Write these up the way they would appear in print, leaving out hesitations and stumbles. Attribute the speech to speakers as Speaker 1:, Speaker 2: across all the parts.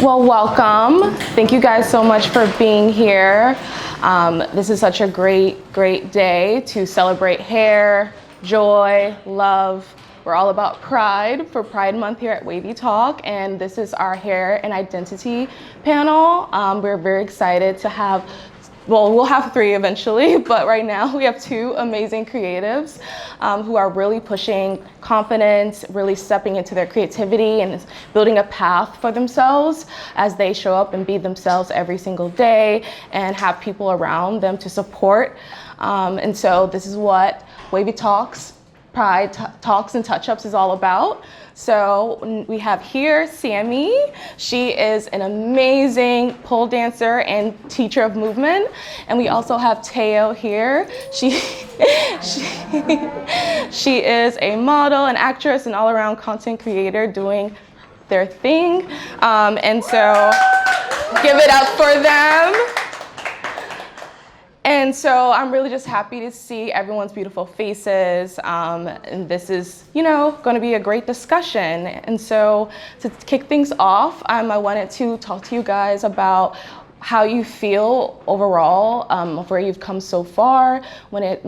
Speaker 1: Well, welcome. Thank you guys so much for being here. This is such a great day to celebrate hair, joy, love. We're all about pride for Pride Month here at Wavytalk, and this is our hair and identity panel. We're very excited to have, well, we'll have 3 eventually, but right now we have 2 amazing creatives who are really pushing confidence, really stepping into their creativity and building a path for themselves as they show up and be themselves every single day and have people around them to support. And so this is what Wavytalk's Pride Talks and Touch-Ups is all about. So we have here Sammy. She is an amazing pole dancer and teacher of movement. And we also have Teo here. She is a model, an actress, an all-around content creator doing their thing. And so give it up for them. And so I'm really just happy to see everyone's beautiful faces. And this is, going to be a great discussion. And so to kick things off, I wanted to talk to you guys about how you feel overall of where you've come so far, when you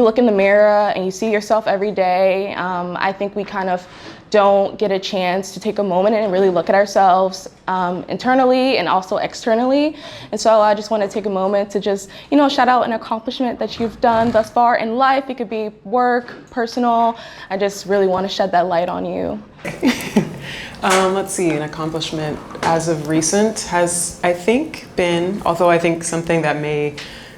Speaker 1: look in the mirror and you see yourself every day. I think we kind of don't get a chance to take a moment and really look at ourselves internally and also externally. And so I just want to take a moment to just, shout out an accomplishment that you've done thus far in life. It could be work, personal. I just really want to shed that light on you.
Speaker 2: Let's see, an accomplishment as of recent has, I think, been, although I think something that may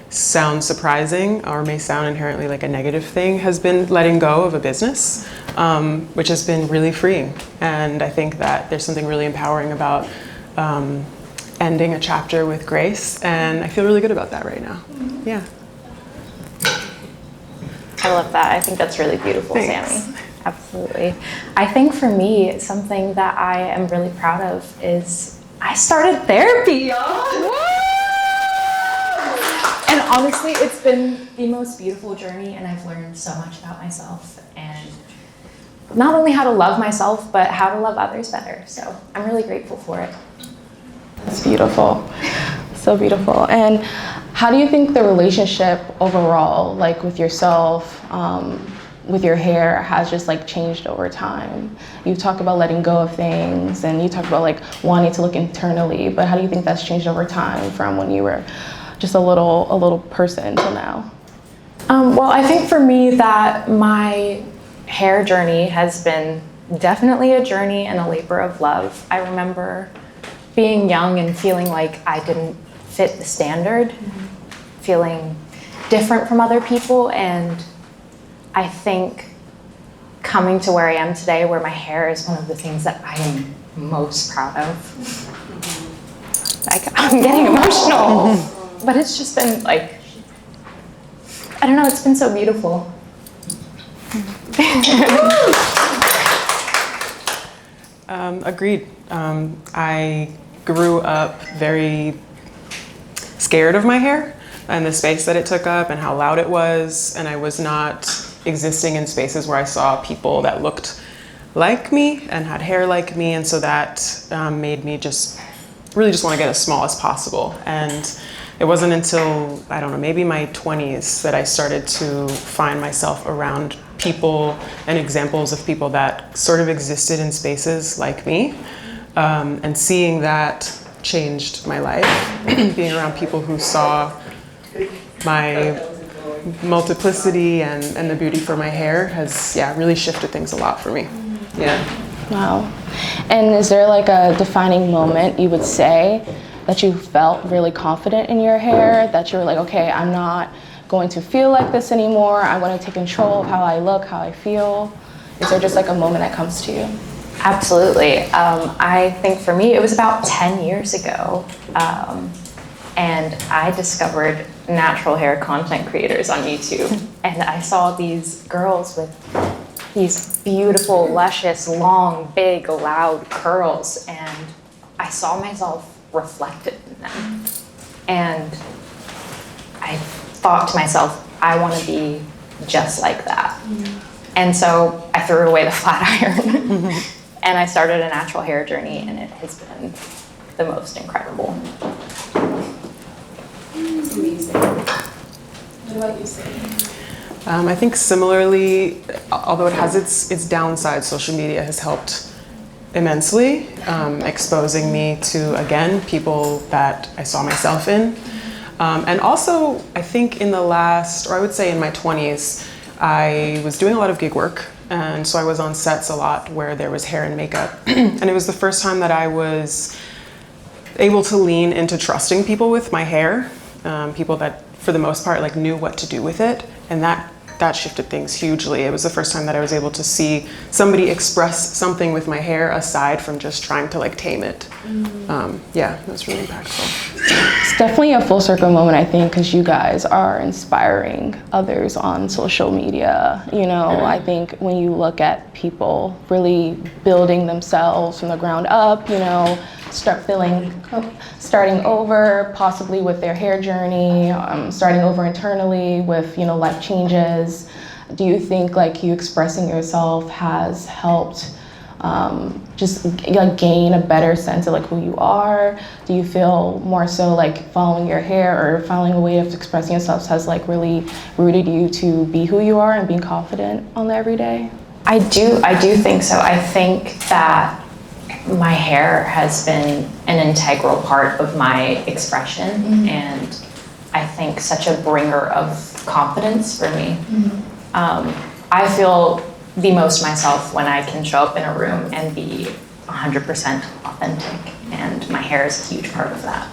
Speaker 2: sound surprising or may sound inherently like a negative thing, has been letting go of a business, which has been really freeing. And I think that there's something really empowering about ending a chapter with grace, and I feel really good about that right now. Yeah.
Speaker 3: I love that. I think that's really beautiful,
Speaker 2: Thanks.
Speaker 3: Sammy. Absolutely. I think for me, something that I am really proud of is I started therapy, y'all. And honestly, it's been the most beautiful journey, and I've learned so much about myself and not only how to love myself, but how to love others better. So I'm really grateful for it.
Speaker 1: It's beautiful. So beautiful. And how do you think the relationship overall, like with yourself, with your hair, has just changed over time? You talk about letting go of things, and you talk about wanting to look internally, but how do you think that's changed over time from when you were just a little person till now?
Speaker 3: Well, I think for me that my hair journey has been definitely a journey and a labor of love. I remember being young and feeling like I didn't fit the standard, feeling different from other people, and I think coming to where I am today, where my hair is one of the things that I am most proud of. I'm getting emotional. But it's just been I don't know, it's been so beautiful.
Speaker 2: Agreed. I grew up very scared of my hair and the space that it took up and how loud it was, and I was not existing in spaces where I saw people that looked like me and had hair like me, and so that made me really just want to get as small as possible. And it wasn't until, I don't know, maybe my 20s that I started to find myself around people and examples of people that sort of existed in spaces like me. And seeing that changed my life. Being around people who saw my multiplicity and the beauty for my hair has, really shifted things a lot for me. Yeah.
Speaker 1: Wow. And is there a defining moment you would say that you felt really confident in your hair, that you were okay, I'm not going to feel like this anymore, I want to take control of how I look, how I feel? Is there just a moment that comes to you?
Speaker 3: Absolutely. I think for me, it was about 10 years ago, and I discovered natural hair content creators on YouTube, and I saw these girls with these beautiful, luscious, long, big, loud curls, and I saw myself reflected in them. And I thought to myself, I want to be just like that. And so I threw away the flat iron And I started a natural hair journey, and it has been the most incredible.
Speaker 4: Amazing. What about you, Sadie?
Speaker 2: I think similarly, although it has its downsides, social media has helped immensely, exposing me to, again, people that I saw myself in. And also, I think in the last, or I would say in my 20s, I was doing a lot of gig work. And so I was on sets a lot where there was hair and makeup. And it was the first time that I was able to lean into trusting people with my hair, people that for the most part like knew what to do with it. And that shifted things hugely. It was the first time that I was able to see somebody express something with my hair aside from just trying to like tame it. Yeah, it was really impactful.
Speaker 1: It's definitely a full circle moment, I think, because you guys are inspiring others on social media. You know, I think when you look at people really building themselves from the ground up, you know, starting over possibly with their hair journey, starting over internally with, you know, life changes. Do you think like you expressing yourself has helped just like gain a better sense of like who you are? Do you feel more so like following your hair or finding a way of expressing yourself has like really rooted you to be who you are and being confident on the everyday?
Speaker 3: I do think so. I think that my hair has been an integral part of my expression, and I think such a bringer of confidence for me. I feel the most myself when I can show up in a room and be 100% authentic, and my hair is a huge part of that.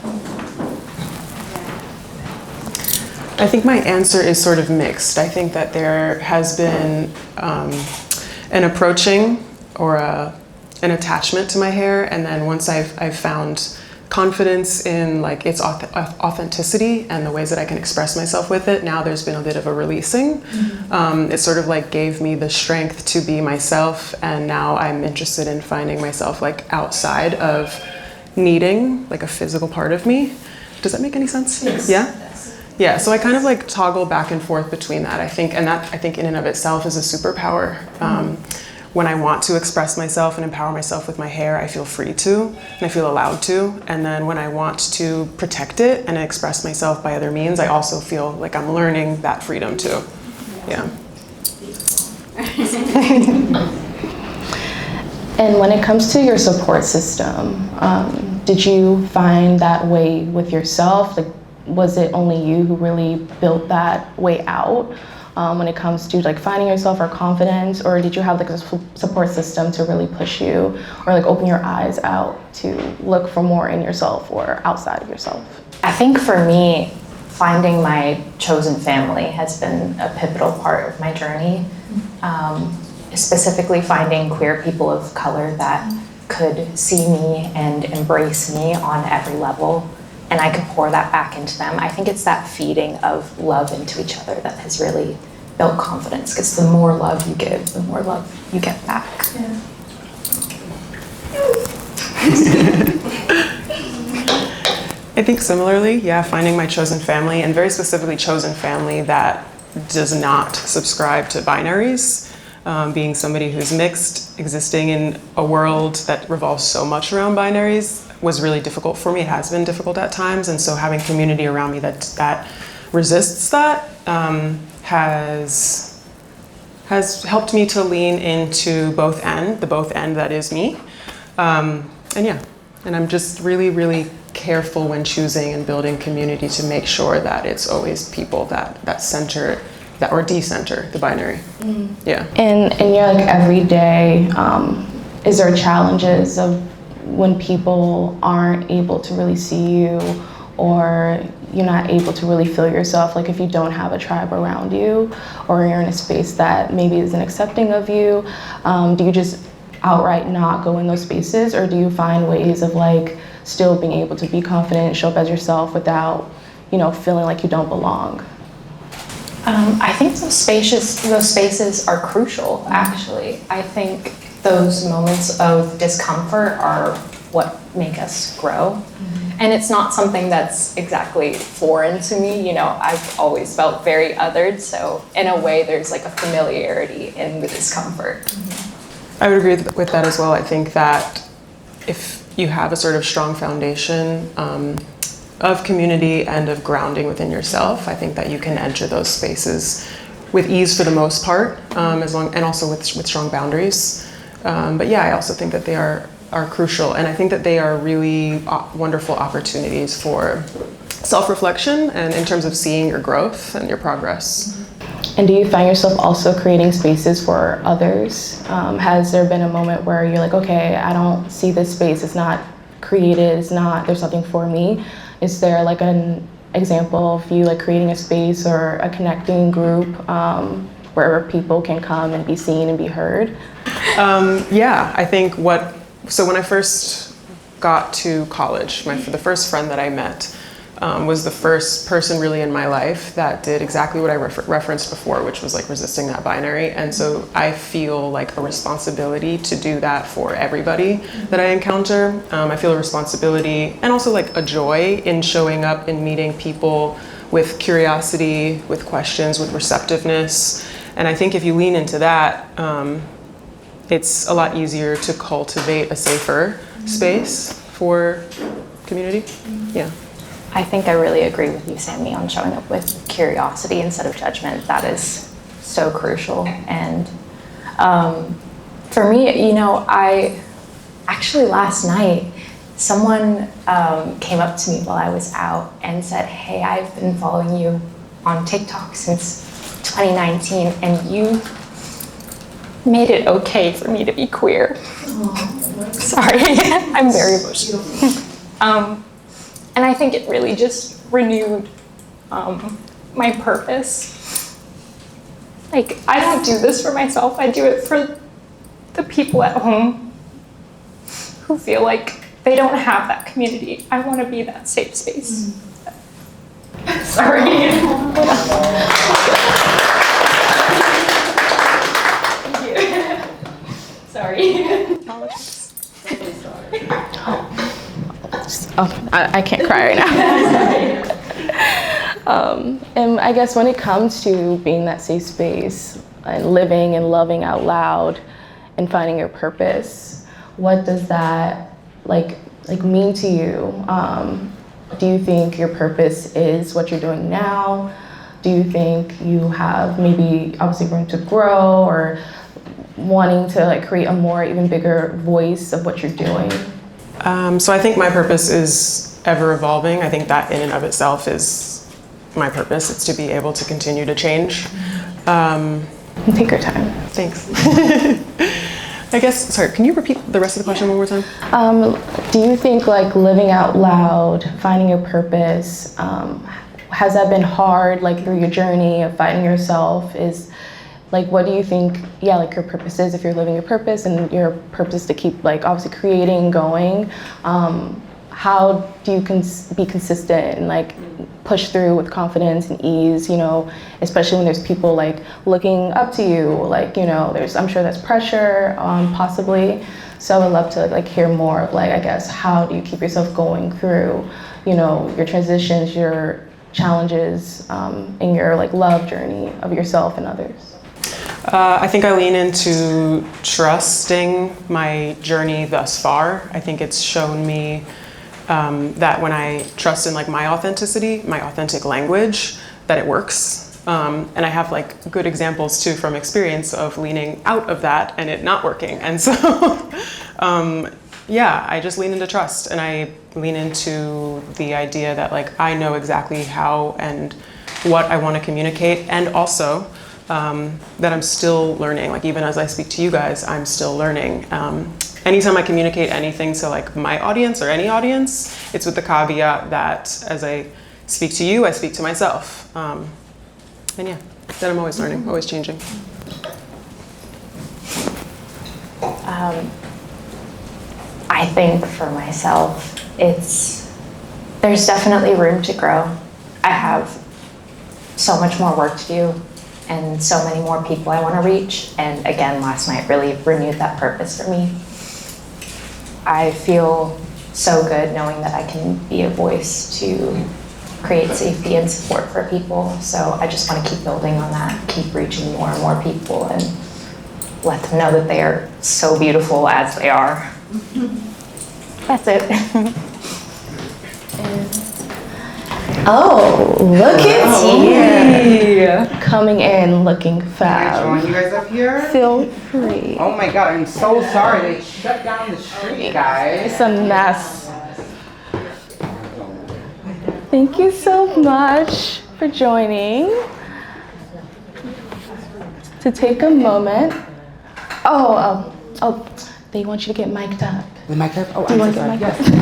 Speaker 2: I think my answer is sort of mixed. I think that there has been an approaching or an attachment to my hair, and then once I've found confidence in like its authenticity and the ways that I can express myself with it, now there's been a bit of a releasing. It sort of like gave me the strength to be myself, and now I'm interested in finding myself like outside of needing like a physical part of me. Does that make any sense?
Speaker 4: Yes.
Speaker 2: Yeah? Yeah, so I kind of like toggle back and forth between that, I think, and that I think in and of itself is a superpower. When I want to express myself and empower myself with my hair, I feel free to, and I feel allowed to. And then when I want to protect it and express myself by other means, I also feel like I'm learning that freedom too. Yeah.
Speaker 1: And when it comes to your support system, did you find that way with yourself? Like, was it only you who really built that way out? When it comes to like finding yourself or confidence, or did you have like a support system to really push you or like open your eyes out to look for more in yourself or outside of yourself?
Speaker 3: I think for me, finding my chosen family has been a pivotal part of my journey. Specifically finding queer people of color that could see me and embrace me on every level, and I could pour that back into them. I think it's that feeding of love into each other that has really built confidence, because the more love you give, the more love you get back.
Speaker 4: Yeah.
Speaker 2: I think similarly, yeah, finding my chosen family, and very specifically chosen family that does not subscribe to binaries. Being somebody who's mixed, existing in a world that revolves so much around binaries was really difficult for me. It has been difficult at times, and so having community around me that resists that has helped me to lean into the both end that is me. And I'm just really, really careful when choosing and building community to make sure that it's always people that center that or decenter the binary. Yeah.
Speaker 1: And in your like everyday, is there challenges of when people aren't able to really see you, or you're not able to really feel yourself, like if you don't have a tribe around you, or you're in a space that maybe isn't accepting of you, do you just outright not go in those spaces, or do you find ways of like still being able to be confident and show up as yourself without, you know, feeling like you don't belong?
Speaker 3: I think those spaces are crucial, actually. I think those moments of discomfort are what make us grow. And it's not something that's exactly foreign to me. You know, I've always felt very othered, so in a way there's like a familiarity in the discomfort.
Speaker 2: I would agree with that as well. I think that if you have a sort of strong foundation of community and of grounding within yourself, I think that you can enter those spaces with ease for the most part, and also with strong boundaries. But yeah, I also think that they are crucial, and I think that they are really wonderful opportunities for self-reflection and in terms of seeing your growth and your progress.
Speaker 1: And do you find yourself also creating spaces for others? Has there been a moment where you're like, okay, I don't see this space, it's not created, there's nothing for me? Is there like an example of you like creating a space or a connecting group where people can come and be seen and be heard?
Speaker 2: Yeah, I think so when I first got to college, the first friend that I met was the first person really in my life that did exactly what I referenced before, which was like resisting that binary. And so I feel like a responsibility to do that for everybody that I encounter. I feel a responsibility and also like a joy in showing up and meeting people with curiosity, with questions, with receptiveness. And I think if you lean into that, it's a lot easier to cultivate a safer space for community. Yeah.
Speaker 3: I think I really agree with you, Sammy, on showing up with curiosity instead of judgment. That is so crucial. And for me, I actually last night, someone came up to me while I was out and said, hey, I've been following you on TikTok since 2019, and you made it okay for me to be queer. Sorry, I'm very emotional. And I think it really just renewed my purpose. Like, I don't do this for myself, I do it for the people at home who feel like they don't have that community. I want to be that safe space. Sorry. Thank you. Sorry.
Speaker 1: Oh, I can't cry right now. And I guess when it comes to being that safe space and living and loving out loud and finding your purpose, what does that like mean to you? Do you think your purpose is what you're doing now? Do you think you have maybe obviously room to grow or wanting to like create a more even bigger voice of what you're doing?
Speaker 2: So I think my purpose is ever evolving. I think that in and of itself is my purpose. It's to be able to continue to change.
Speaker 1: Take your time.
Speaker 2: Thanks. I guess, sorry, can you repeat the rest of the question one more time?
Speaker 1: Do you think like living out loud, finding your purpose, has that been hard like through your journey of finding yourself? Like, what do you think, like your purpose is if you're living your purpose and your purpose to keep like obviously creating, going, how do you be consistent and like push through with confidence and ease, especially when there's people like looking up to you, like, I'm sure that's pressure, possibly. So I would love to like hear more of like, I guess, how do you keep yourself going through, your transitions, your challenges, in your like love journey of yourself and others?
Speaker 2: I think I lean into trusting my journey thus far. I think it's shown me that when I trust in like my authenticity, my authentic language, that it works. And I have like good examples too from experience of leaning out of that and it not working. And so, I just lean into trust, and I lean into the idea that like I know exactly how and what I want to communicate, and also that I'm still learning. Like even as I speak to you guys, I'm still learning. Anytime I communicate anything to like my audience or any audience, it's with the caveat that as I speak to you, I speak to myself. And that I'm always learning, always changing.
Speaker 3: I think for myself, there's definitely room to grow. I have so much more work to do and so many more people I want to reach. And again, last night really renewed that purpose for me. I feel so good knowing that I can be a voice to create safety and support for people. So I just want to keep building on that, keep reaching more and more people, and let them know that they are so beautiful as they are. That's it.
Speaker 1: Oh, look at you. Coming in looking
Speaker 5: Can I
Speaker 1: fab.
Speaker 5: join you guys up here?
Speaker 1: Feel free.
Speaker 5: Oh my god, I'm so sorry. They shut down the street, guys.
Speaker 1: It's a mess. Thank you so much for joining. To take a moment. Oh, they want you to get mic'd up.
Speaker 5: The mic up? Oh,
Speaker 1: Do you
Speaker 5: I'm
Speaker 1: want
Speaker 5: so
Speaker 1: to
Speaker 5: sorry.
Speaker 1: get
Speaker 5: Yes.
Speaker 1: mic'd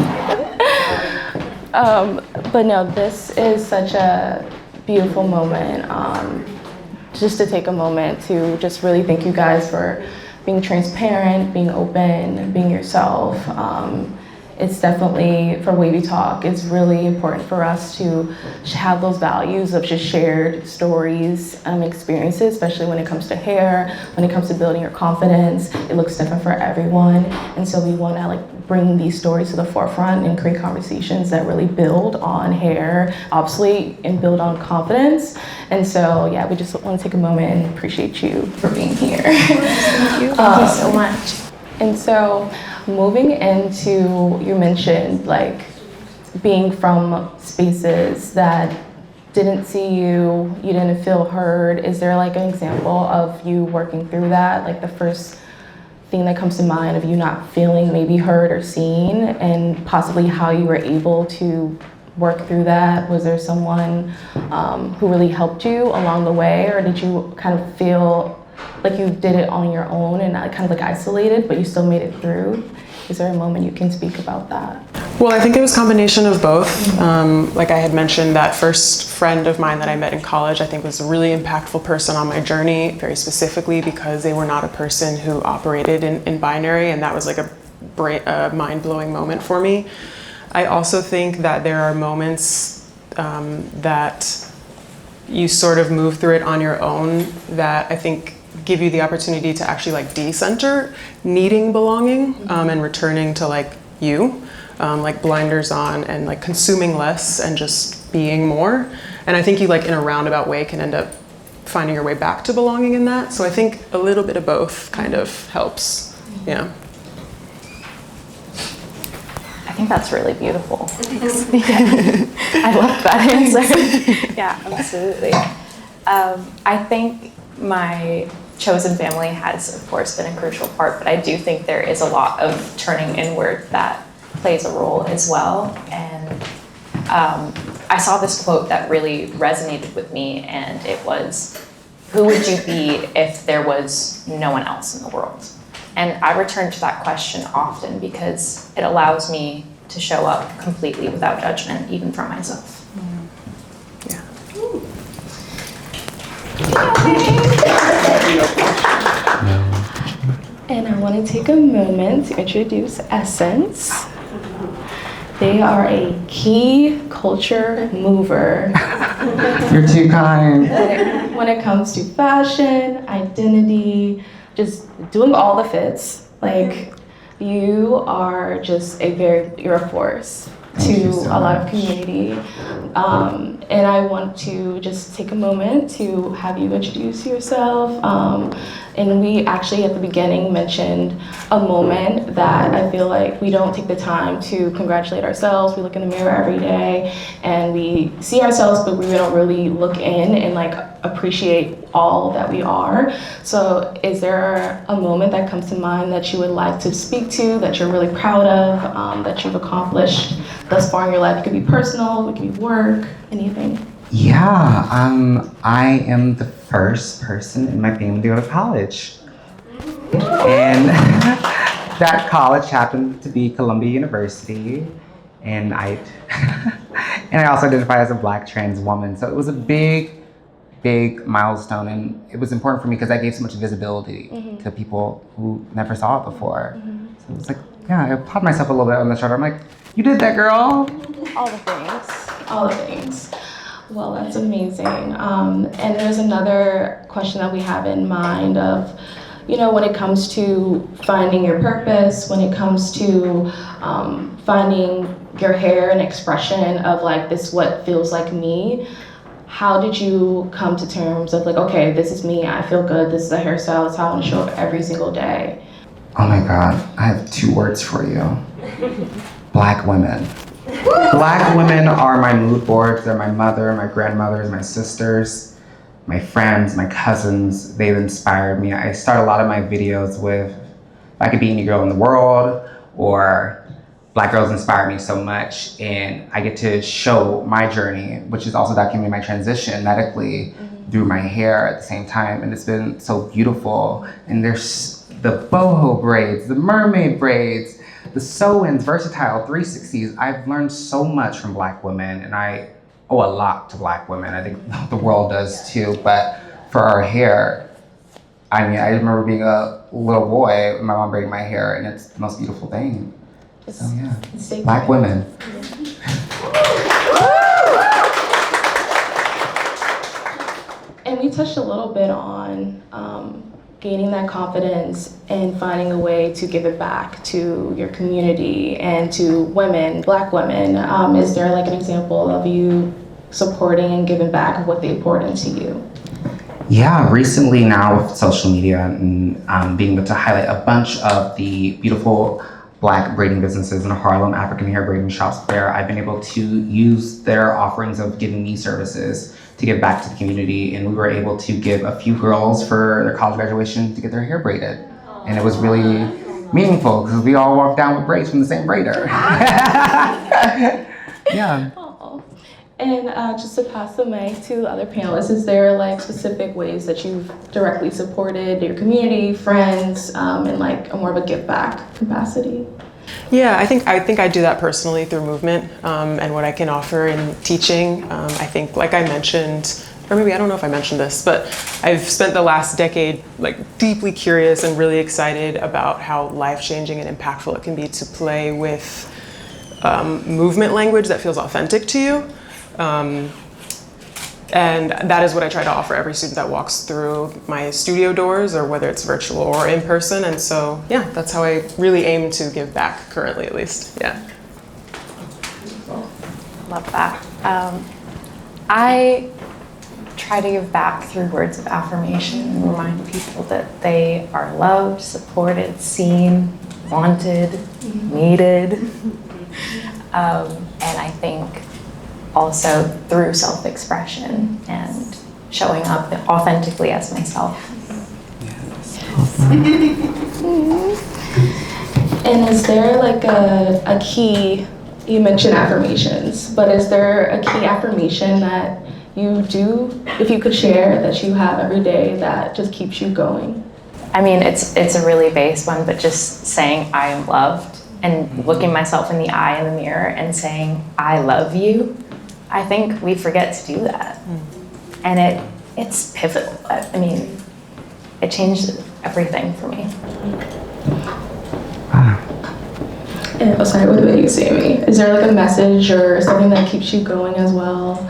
Speaker 1: up? But no, this is such a beautiful moment. Just to take a moment to just really thank you guys for being transparent, being open, being yourself. It's definitely, for Wavytalk, it's really important for us to have those values of just shared stories, experiences, especially when it comes to hair, when it comes to building your confidence. It looks different for everyone. And so we want to bring these stories to the forefront and create conversations that really build on hair, obviously, and build on confidence. And so, yeah, we just want to take a moment and appreciate you for being here.
Speaker 3: Thank you so much.
Speaker 1: And so, moving into, you mentioned being from spaces that didn't see you, you didn't feel heard. Is there an example of you working through that? The first thing that comes to mind of you not feeling maybe heard or seen, and possibly how you were able to work through that? Was there someone who really helped you along the way, or did you kind of feel like you did it on your own and kind of isolated, but you still made it through? Is there a moment you can speak about that?
Speaker 2: Well, I think it was a combination of both. Like I had mentioned, that first friend of mine that I met in college, I think was a really impactful person on my journey, very specifically because they were not a person who operated in binary, and that was a mind-blowing moment for me. I also think that there are moments that you sort of move through it on your own that I think give you the opportunity to actually decenter needing belonging and returning to you, blinders on and consuming less and just being more. And I think you in a roundabout way can end up finding your way back to belonging in that. So I think a little bit of both kind of helps. Yeah.
Speaker 3: I think that's really beautiful. I love that answer. Yeah, absolutely. I think my chosen family has, of course, been a crucial part, but I do think there is a lot of turning inward that plays a role as well. And I saw this quote that really resonated with me, and it was, "Who would you be if there was no one else in the world?" And I return to that question often because it allows me to show up completely without judgment, even from myself.
Speaker 2: Yeah.
Speaker 1: And I want to take a moment to introduce Essence. They are a key culture mover
Speaker 5: You're too kind.
Speaker 1: when it comes to fashion, identity, just doing all the fits. You are just you're a force to a lot of community. And I want to just take a moment to have you introduce yourself. And we actually at the beginning mentioned a moment that I feel like we don't take the time to congratulate ourselves. We look in the mirror every day and we see ourselves, but we don't really look in and appreciate all that we are. So is there a moment that comes to mind that you would like to speak to, that you're really proud of, that you've accomplished thus far in your life? It could be personal, it could be work, anything.
Speaker 5: Yeah, I am the first person in my family to go to college. And that college happened to be Columbia University. And I also identify as a Black trans woman. So it was a big milestone, and it was important for me because I gave so much visibility to people who never saw it before. So it was I applaud myself a little bit on the shoulder. I'm like, you did that, girl.
Speaker 1: All the things. Well, that's amazing. And there's another question that we have in mind of, when it comes to finding your purpose, when it comes to finding your hair and expression of this what feels like me, how did you come to terms of like, okay, this is me, I feel good, this is the hairstyle, this is how I want to show up every single day?
Speaker 5: Oh my God, I have 2 words for you. Black women. Black women are my mood boards. They're my mother, my grandmothers, my sisters, my friends, my cousins. They've inspired me. I start a lot of my videos with, if I could be any girl in the world, or Black girls inspire me so much, and I get to show my journey, which is also documenting my transition medically through my hair at the same time, and it's been so beautiful. And there's the boho braids, the mermaid braids, the sew-ins, versatile 360s. I've learned so much from Black women, and I owe a lot to Black women. I think the world does too, but for our hair, I mean, I remember being a little boy, my mom braiding my hair, and it's the most beautiful thing. So yeah, Black women.
Speaker 1: And we touched a little bit on gaining that confidence and finding a way to give it back to your community and to women, Black women. Is there like an example of you supporting and giving back of what they poured into you?
Speaker 5: Yeah, recently now with social media and being able to highlight a bunch of the beautiful Black braiding businesses in Harlem, African hair braiding shops there, I've been able to use their offerings of giving me services to give back to the community. And we were able to give a few girls for their college graduation to get their hair braided. And it was really meaningful because we all walked down with braids from the same braider. Yeah.
Speaker 1: And just to pass the mic to other panelists, is there like specific ways that you've directly supported your community, friends, in like a more of a give back capacity?
Speaker 2: Yeah, I think I do that personally through movement and what I can offer in teaching. I think, like I mentioned, or maybe I don't know if I mentioned this, but I've spent the last decade like deeply curious and really excited about how life-changing and impactful it can be to play with movement language that feels authentic to you. And that is what I try to offer every student that walks through my studio doors, or whether it's virtual or in person. And so, yeah, that's how I really aim to give back currently, at least. Yeah.
Speaker 3: Love that. I try to give back through words of affirmation and remind people that they are loved, supported, seen, wanted, needed. And I think also through self-expression and showing up authentically as myself.
Speaker 1: And is there like a key, you mentioned affirmations, but is there a key affirmation that you do, if you could share, that you have every day that just keeps you going?
Speaker 3: I mean, it's a really base one, but just saying I am loved and looking myself in the eye in the mirror and saying I love you. I think we forget to do that. And it's pivotal. I mean, it changed everything for me.
Speaker 1: And, oh, sorry, what were you saying, Amy? Is there like a message or something that keeps you going as well?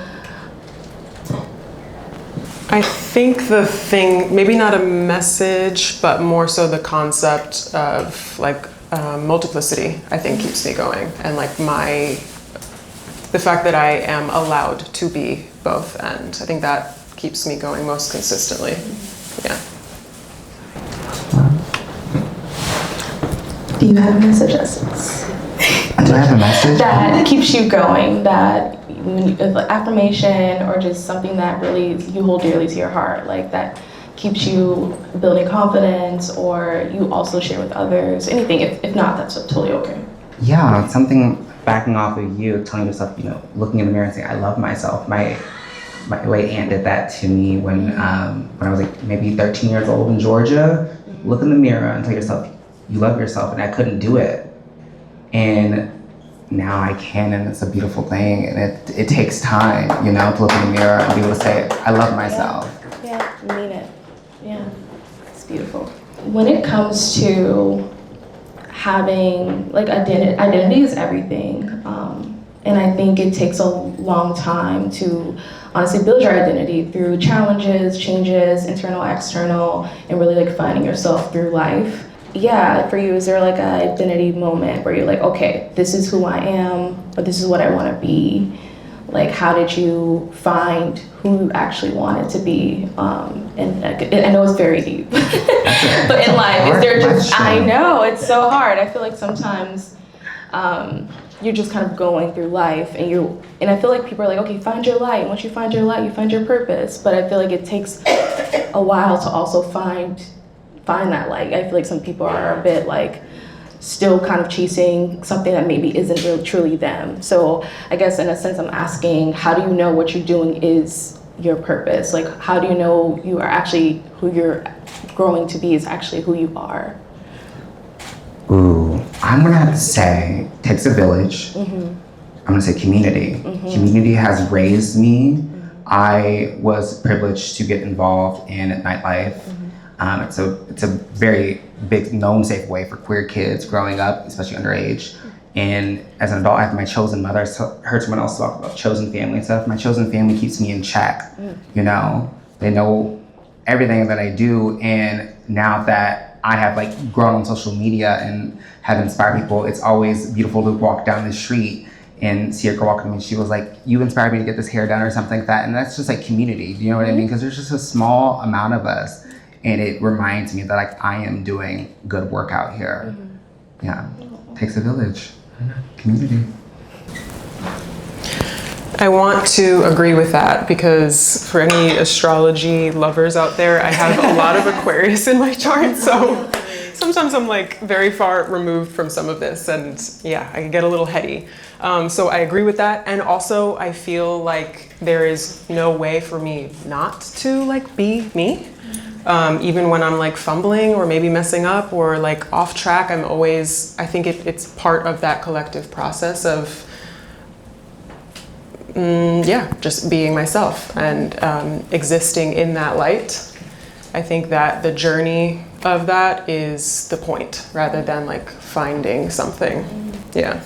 Speaker 2: I think the thing, maybe not a message, but more so the concept of like multiplicity, I think keeps me going. And like the fact that I am allowed to be both ends. I think that keeps me going most consistently. Yeah.
Speaker 1: Do you have a message, Essence?
Speaker 5: Do I have a message?
Speaker 1: That keeps you going, that affirmation or just something that really you hold dearly to your heart, like that keeps you building confidence, or you also share with others, anything. If not, that's totally okay.
Speaker 5: Yeah, something backing off of you, telling yourself, looking in the mirror and saying, I love myself. My late aunt did that to me when I was like maybe 13 years old in Georgia. Look in the mirror and tell yourself you love yourself, and I couldn't do it. And now I can, and it's a beautiful thing. And it takes time, to look in the mirror and be able to say, I love myself.
Speaker 1: Yeah, you mean it. Yeah, it's beautiful. When it comes to having, like, identity is everything. And I think it takes a long time to honestly build your identity through challenges, changes, internal, external, and really like finding yourself through life. Yeah, for you, is there like an identity moment where you're like, okay, this is who I am, or this is what I want to be? Like, how did you find who you actually wanted to be? And I know it's very deep, but in life, is there just, I know, it's so hard. I feel like sometimes you're just kind of going through life and I feel like people are like, okay, find your light. Once you find your light, you find your purpose. But I feel like it takes a while to also find that light. I feel like some people are a bit like still kind of chasing something that maybe isn't really truly them. So I guess in a sense I'm asking, how do you know what you're doing is your purpose? Like, how do you know you are actually who you're growing to be is actually who you are?
Speaker 5: Ooh, I'm gonna have to say, takes a village. I'm gonna say community. Community has raised me. I was privileged to get involved in nightlife. It's a very big known safe way for queer kids growing up, especially underage. And as an adult, I have my chosen mother. I heard someone else talk about chosen family and stuff. My chosen family keeps me in check. You know, they know everything that I do. And now that I have like grown on social media and have inspired people, it's always beautiful to walk down the street and see a girl walking to me. She was like, you inspired me to get this hair done or something like that. And that's just like community. Do you know what I mean? Because there's just a small amount of us. And it reminds me that like I am doing good work out here. Yeah, takes a village. Community.
Speaker 2: I want to agree with that because for any astrology lovers out there, I have a lot of Aquarius in my chart. So sometimes I'm like very far removed from some of this and yeah, I can get a little heady. So I agree with that. And also I feel like there is no way for me not to like be me. Even when I'm like fumbling or maybe messing up or like off track, I think it's part of that collective process of, just being myself and existing in that light. I think that the journey of that is the point rather than like finding something. Yeah.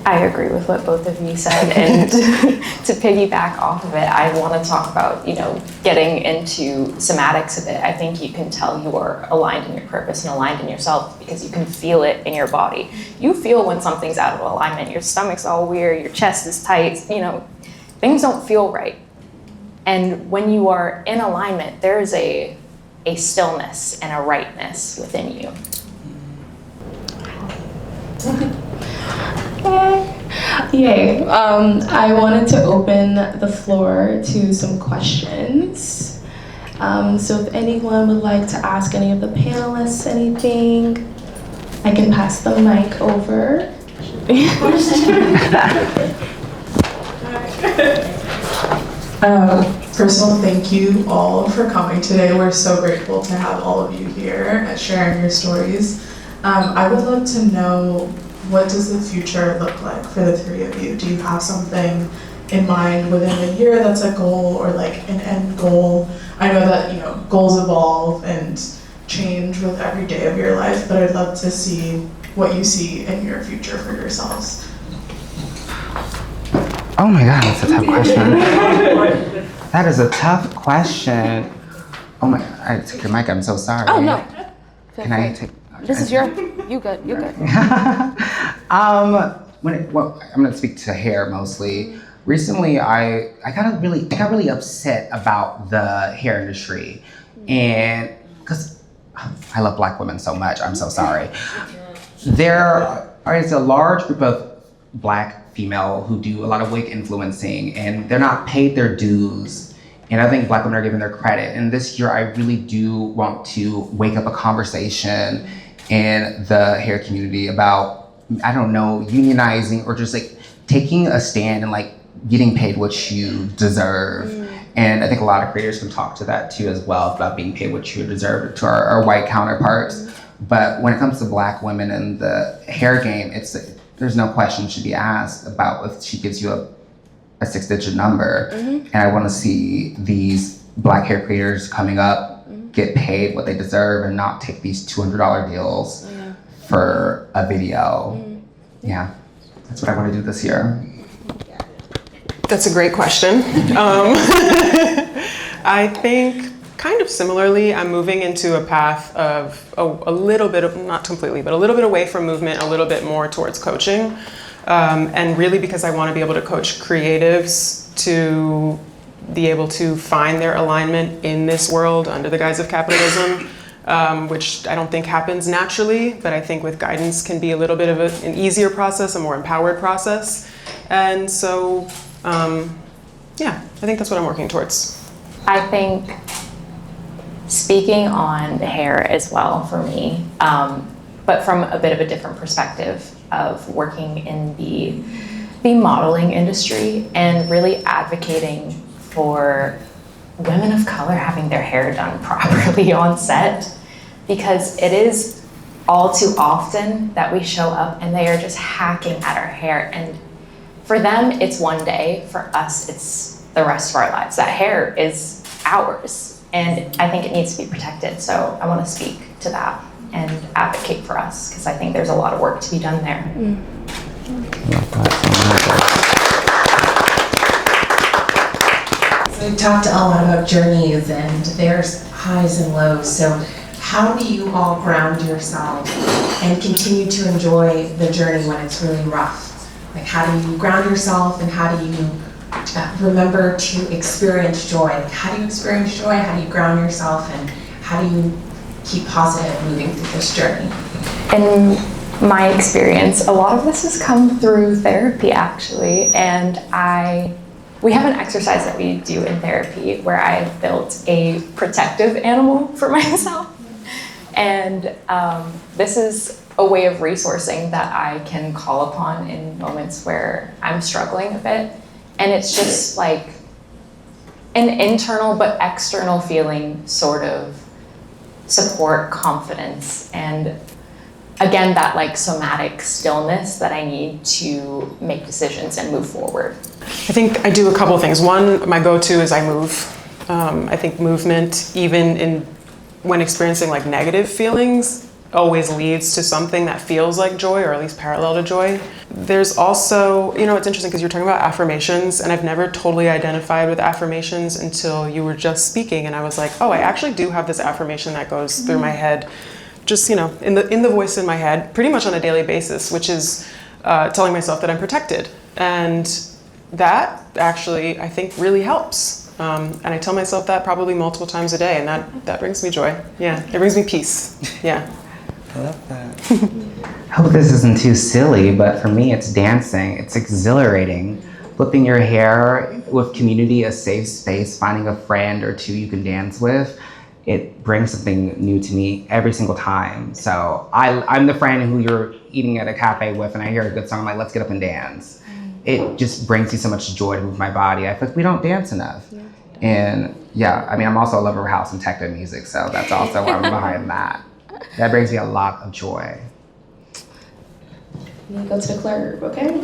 Speaker 3: I agree with what both of you said, and to piggyback off of it, I want to talk about, getting into somatics of it. I think you can tell you are aligned in your purpose and aligned in yourself because you can feel it in your body. You feel when something's out of alignment. Your stomach's all weird, your chest is tight, things don't feel right. And when you are in alignment, there is a stillness and a rightness within you.
Speaker 1: Yay. I wanted to open the floor to some questions. So if anyone would like to ask any of the panelists anything, I can pass the mic over.
Speaker 6: First of all, thank you all for coming today. We're so grateful to have all of you here and sharing your stories. I would love to know, what does the future look like for the three of you? Do you have something in mind within a year that's a goal or like an end goal? I know that goals evolve and change with every day of your life, but I'd love to see what you see in your future for yourselves.
Speaker 5: Oh my God, that's a tough question. That is a tough question. Oh my God, I took your mic, I'm so sorry.
Speaker 1: Oh no.
Speaker 5: Can I take?
Speaker 1: This is you good.
Speaker 5: Well, I'm gonna speak to hair mostly. Recently, I got really upset about the hair industry, and because I love Black women so much, I'm so sorry. There is a large group of Black female who do a lot of wig influencing, and they're not paid their dues. And I think Black women are given their credit. And this year, I really do want to wake up a conversation in the hair community about, I don't know, unionizing or just like taking a stand and like getting paid what you deserve. And I think a lot of creators can talk to that too as well, about being paid what you deserve to our white counterparts. But when it comes to Black women in the hair game, there's no question should be asked about if she gives you a 6-digit number. And I want to see these Black hair creators coming up get paid what they deserve and not take these $200 deals for a video. Yeah, that's what I want to do this year.
Speaker 2: That's a great question. I think kind of similarly, I'm moving into a path of a little bit of, not completely, but a little bit away from movement, a little bit more towards coaching. And really because I want to be able to coach creatives to be able to find their alignment in this world under the guise of capitalism, which I don't think happens naturally, but I think with guidance can be a little bit of an easier process, a more empowered process. And so, yeah, I think that's what I'm working towards.
Speaker 3: I think speaking on the hair as well for me, but from a bit of a different perspective of working in the modeling industry and really advocating for women of color having their hair done properly on set, because it is all too often that we show up and they are just hacking at our hair. And for them, it's one day. For us, it's the rest of our lives. That hair is ours. And I think it needs to be protected. So I want to speak to that and advocate for us, because I think there's a lot of work to be done there.
Speaker 7: So we talked a lot about journeys and there's highs and lows. So how do you all ground yourself and continue to enjoy the journey when it's really rough? Like, how do you ground yourself and how do you remember to experience joy? Like, how do you experience joy? How do you ground yourself? And how do you keep positive moving through this journey?
Speaker 3: In my experience, a lot of this has come through therapy, actually. And we have an exercise that we do in therapy where I built a protective animal for myself. And this is a way of resourcing that I can call upon in moments where I'm struggling a bit. And it's just like an internal but external feeling, sort of support, confidence, and again, that like somatic stillness that I need to make decisions and move forward.
Speaker 2: I think I do a couple of things. One, my go-to is I move. I think movement, even when experiencing like negative feelings, always leads to something that feels like joy, or at least parallel to joy. There's also, it's interesting because you're talking about affirmations, and I've never totally identified with affirmations until you were just speaking, and I was like, oh, I actually do have this affirmation that goes through my head, just in the voice in my head, pretty much on a daily basis, which is telling myself that I'm protected, and that actually I think really helps. And I tell myself that probably multiple times a day, and that brings me joy. Yeah, it brings me peace. Yeah.
Speaker 5: I love that. I hope this isn't too silly, but for me, it's dancing. It's exhilarating. Flipping your hair with community, a safe space, finding a friend or two you can dance with, it brings something new to me every single time. So I'm the friend who you're eating at a cafe with, and I hear a good song, I'm like, let's get up and dance. It just brings me so much joy to move my body. I feel like we don't dance enough. Yeah. And yeah, I mean, I'm also a lover of house and techno music, so that's also why I'm behind that. That brings me a lot of joy.
Speaker 4: You need to go to the club, okay?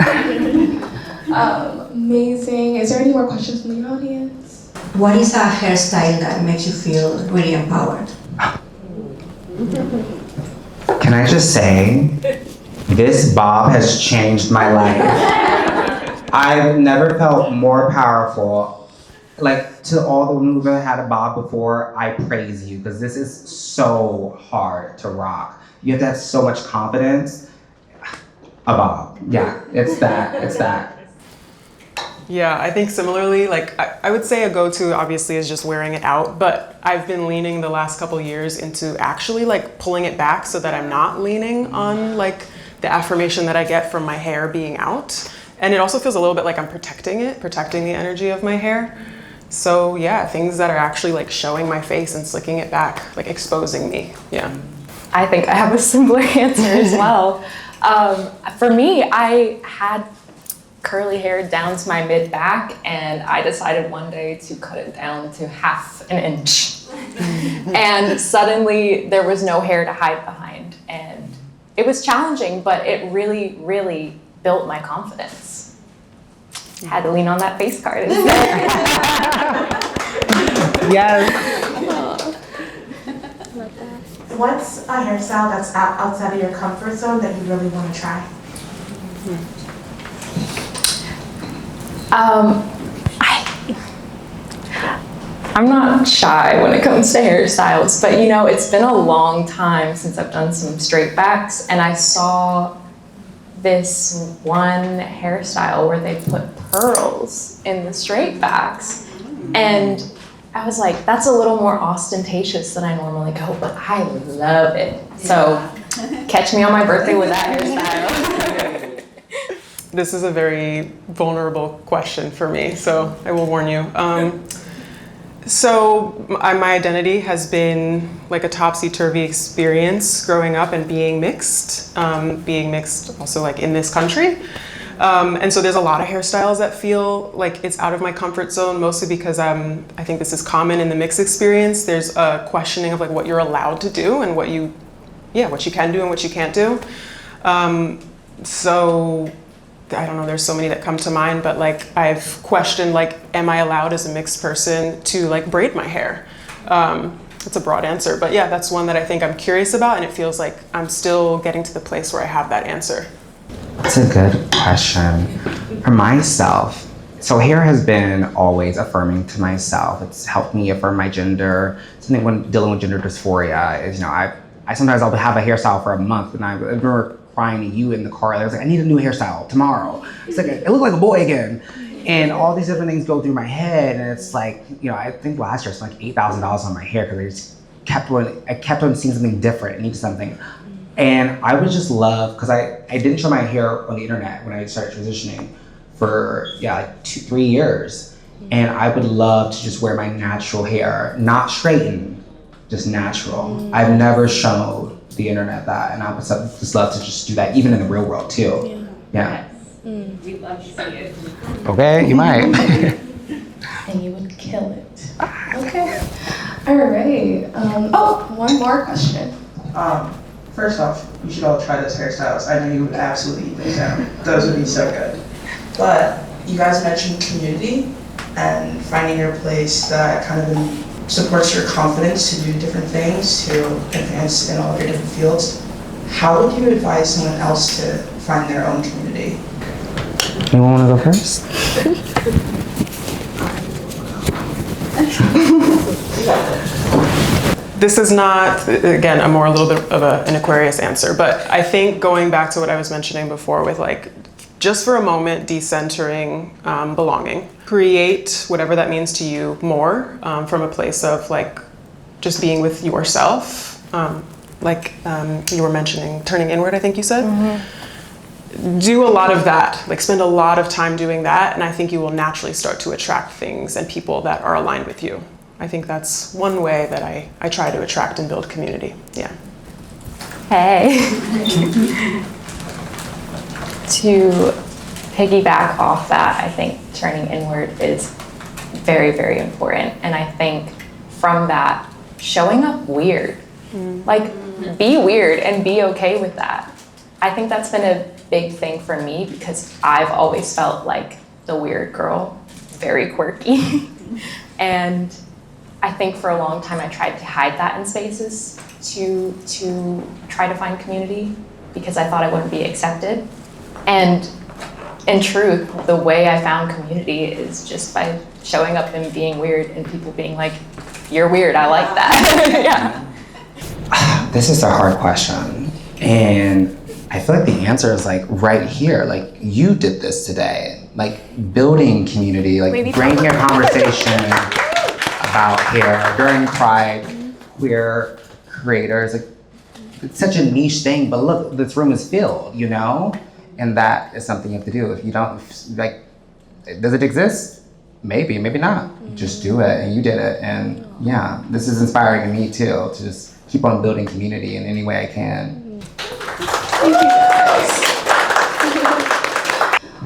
Speaker 4: Amazing. Is there any more questions from the audience?
Speaker 8: What is a hairstyle that makes you feel really empowered?
Speaker 5: Can I just say, this bob has changed my life. I've never felt more powerful. Like, to all the women who've ever had a bob before, I praise you, because this is so hard to rock. You have to have so much confidence. A bob, yeah, it's that.
Speaker 2: Yeah, I think similarly, like I would say a go-to obviously is just wearing it out, but I've been leaning the last couple years into actually like pulling it back so that I'm not leaning on like the affirmation that I get from my hair being out. And it also feels a little bit like I'm protecting the energy of my hair. So yeah, things that are actually like showing my face and slicking it back, like exposing me, yeah.
Speaker 3: I think I have a similar answer as well. For me, I had curly hair down to my mid-back, and I decided one day to cut it down to ½ an inch. And suddenly there was no hair to hide behind. And it was challenging, but it really, really built my confidence. Had to lean on that face card instead.
Speaker 5: Yes.
Speaker 6: What's a hairstyle that's outside of your comfort zone that you really want to try?
Speaker 3: I'm not shy when it comes to hairstyles, but it's been a long time since I've done some straight backs, and I saw this one hairstyle where they put pearls in the straight backs. And I was like, that's a little more ostentatious than I normally go, but I love it. So catch me on my birthday with that hairstyle.
Speaker 2: This is a very vulnerable question for me, so I will warn you. My identity has been like a topsy-turvy experience growing up and being mixed also like in this country. And so there's a lot of hairstyles that feel like it's out of my comfort zone, mostly because I think this is common in the mixed experience. There's a questioning of like what you're allowed to do and what you can do and what you can't do. So I don't know, there's so many that come to mind, but like I've questioned like, am I allowed as a mixed person to like braid my hair? It's a broad answer, but yeah, that's one that I think I'm curious about, and it feels like I'm still getting to the place where I have that answer.
Speaker 5: That's a good question. For myself, so hair has been always affirming to myself. It's helped me affirm my gender. Something when dealing with gender dysphoria is, I sometimes I'll have a hairstyle for a month, and I remember crying to you in the car. I was like, I need a new hairstyle tomorrow. It's like, it looked like a boy again. And all these different things go through my head, and it's like, I think last year I spent like $8,000 on my hair because I just kept on seeing something different and needed something. And I would just love, because I didn't show my hair on the internet when I started transitioning for like 2-3 years. And I would love to just wear my natural hair, not straightened, just natural. I've never shown the internet that, and I would just love to just do that even in the real world too. Yeah.
Speaker 4: We'd love to see it.
Speaker 5: Okay, you might.
Speaker 4: And you would kill it. Okay. All right. One more question.
Speaker 9: First off, you should all try those hairstyles. I know you would absolutely eat them down. Those would be so good. But you guys mentioned community and finding your place that kind of supports your confidence to do different things, to advance in all of your different fields. How would you advise someone else to find their own community?
Speaker 5: Anyone want to go first?
Speaker 2: This is not, again, a little bit of an Aquarius answer, but I think going back to what I was mentioning before with like, just for a moment, decentering belonging. Create whatever that means to you more from a place of like, just being with yourself. You were mentioning turning inward, I think you said. Mm-hmm. Do a lot of that, like spend a lot of time doing that, and I think you will naturally start to attract things and people that are aligned with you. I think that's one way that I try to attract and build community. Yeah.
Speaker 3: Hey. To piggyback off that, I think turning inward is very, very important. And I think from that, showing up weird. Like, be weird and be okay with that. I think that's been a big thing for me because I've always felt like the weird girl, very quirky. And I think for a long time I tried to hide that in spaces to try to find community because I thought I wouldn't be accepted. And in truth, the way I found community is just by showing up and being weird and people being like, you're weird, I like that. Yeah.
Speaker 5: This is a hard question. And I feel like the answer is like right here. Like you did this today, like building community, like bringing a conversation about hair during Pride, queer creators. Like it's such a niche thing, but look, this room is filled, And that is something you have to do. If you don't, like, does it exist? Maybe, maybe not. Just do it, and you did it. And yeah, this is inspiring me too, to just keep on building community in any way I can.
Speaker 4: Thank you guys.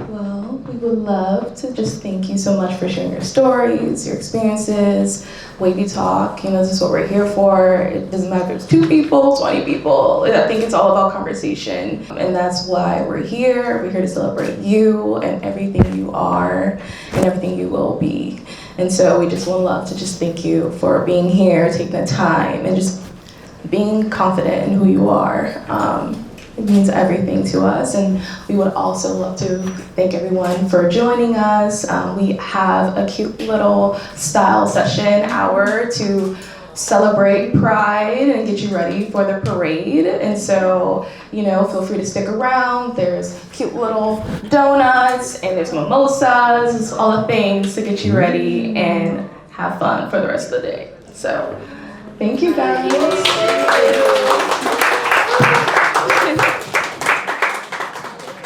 Speaker 4: Well, we would love to just thank you so much for sharing your stories, your experiences, Wavytalk. This is what we're here for. It doesn't matter if it's 2 people, 20 people. I think it's all about conversation. And that's why we're here. We're here to celebrate you and everything you are and everything you will be. And so we just would love to just thank you for being here, taking the time, and just being confident in who you are. It means everything to us, and we would also love to thank everyone for joining us. We have a cute little style session hour to celebrate Pride and get you ready for the parade. And so, feel free to stick around. There's cute little donuts and there's mimosas, all the things to get you ready and have fun for the rest of the day. So, thank you guys.